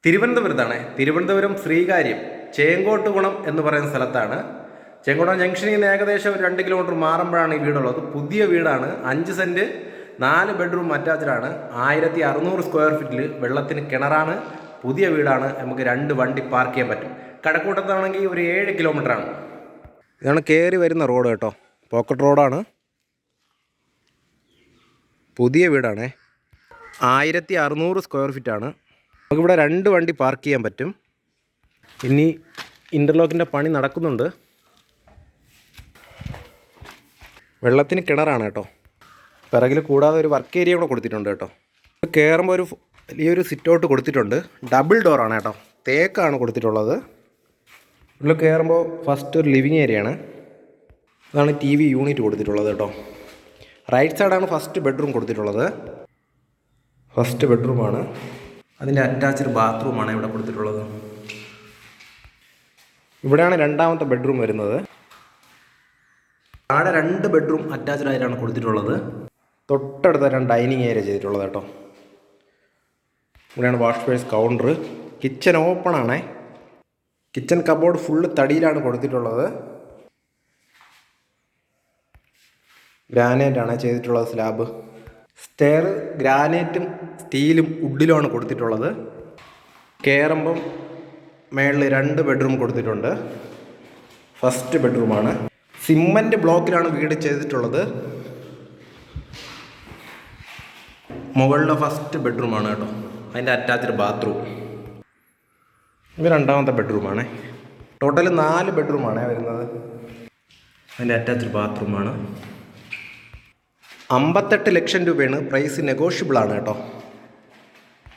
തിരുവനന്തപുരത്താണ്. തിരുവനന്തപുരം ശ്രീകാര്യം ചേങ്കോട്ടുകുണം എന്ന് പറയുന്ന സ്ഥലത്താണ്. ചേങ്കോട്ടുകുണം ജംഗ്ഷനിൽ നിന്ന് ഏകദേശം ഒരു 2 കിലോമീറ്റർ മാറുമ്പോഴാണ് ഈ വീടുള്ളത്. പുതിയ വീടാണ്. 5 സെൻറ്റ് 4 ബെഡ്റൂം അറ്റാച്ച്ഡാണ്. 1600 സ്ക്വയർ ഫീറ്റിൽ വെള്ളത്തിന് കിണറാണ്. പുതിയ വീടാണ്. നമുക്ക് 2 വണ്ടി പാർക്ക് ചെയ്യാൻ പറ്റും. കടക്കൂട്ടത്താണെങ്കിൽ ഒരു 7 കിലോമീറ്ററാണ്. ഇതാണ് കയറി വരുന്ന റോഡ് കേട്ടോ. പോക്കറ്റ് റോഡാണ്. പുതിയ വീടാണേ. 1600 സ്ക്വയർ ഫീറ്റാണ്. നമുക്കിവിടെ 2 വണ്ടി പാർക്ക് ചെയ്യാൻ പറ്റും. ഇനി ഇൻ്റർലോക്കിൻ്റെ പണി നടക്കുന്നുണ്ട്. വെള്ളത്തിന് കിണറാണ് കേട്ടോ. പിറകിൽ കൂടാതെ ഒരു വർക്ക് ഏരിയ കൂടെ കൊടുത്തിട്ടുണ്ട് കേട്ടോ. കയറുമ്പോൾ ഒരു വലിയൊരു സിറ്റ് ഔട്ട് കൊടുത്തിട്ടുണ്ട്. ഡബിൾ ഡോറാണ് കേട്ടോ. തേക്കാണ് കൊടുത്തിട്ടുള്ളത്. ഉള്ളിൽ കയറുമ്പോൾ ഫസ്റ്റ് ഒരു ലിവിങ് ഏരിയയാണ്. അതാണ് TV യൂണിറ്റ് കൊടുത്തിട്ടുള്ളത് കേട്ടോ. റൈറ്റ് സൈഡാണ് ഫസ്റ്റ് ബെഡ്റൂം കൊടുത്തിട്ടുള്ളത്. ഫസ്റ്റ് ബെഡ്റൂമാണ്. അതിൻ്റെ അറ്റാച്ച്ഡ് ബാത്റൂമാണ് ഇവിടെ കൊടുത്തിട്ടുള്ളത്. ഇവിടെയാണ് രണ്ടാമത്തെ ബെഡ്റൂം വരുന്നത്. താഴെ 2 ബെഡ്റൂം അറ്റാച്ച്ഡ് ആയിട്ടാണ് കൊടുത്തിട്ടുള്ളത്. തൊട്ടടുത്താണ് ഡൈനിങ് ഏരിയ ചെയ്തിട്ടുള്ളത് കേട്ടോ. ഇവിടെയാണ് wash base counter. Kitchen open ആണേ. കിച്ചൺ കബോർഡ് ഫുള്ള് തടിയിലാണ് കൊടുത്തിട്ടുള്ളത്. ഗ്രാനൈറ്റാണ് ചെയ്തിട്ടുള്ളത്. സ്ലാബ് സ്റ്റെയർ ഗ്രാനൈറ്റും സ്റ്റീലും വുഡിലുമാണ് കൊടുത്തിട്ടുള്ളത്. കയറുമ്പം മേളിൽ 2 ബെഡ്റൂം കൊടുത്തിട്ടുണ്ട്. ഫസ്റ്റ് ബെഡ്റൂമാണ്. സിമൻറ്റ് ബ്ലോക്കിലാണ് വീട് ചെയ്തിട്ടുള്ളത്. മുകളിലെ ഫസ്റ്റ് ബെഡ്റൂമാണ് കേട്ടോ. അതിൻ്റെ അറ്റാച്ച്ഡ് ബാത്റൂം. ഇത് രണ്ടാമത്തെ ബെഡ്റൂമാണ്. ടോട്ടൽ 4 ബെഡ്റൂമാണ് വരുന്നത്. അതിൻ്റെ അറ്റാച്ച്ഡ് ബാത്റൂമാണ്. 58 ലക്ഷം രൂപയാണ് പ്രൈസ്. നെഗോഷ്യബിളാണ് കേട്ടോ.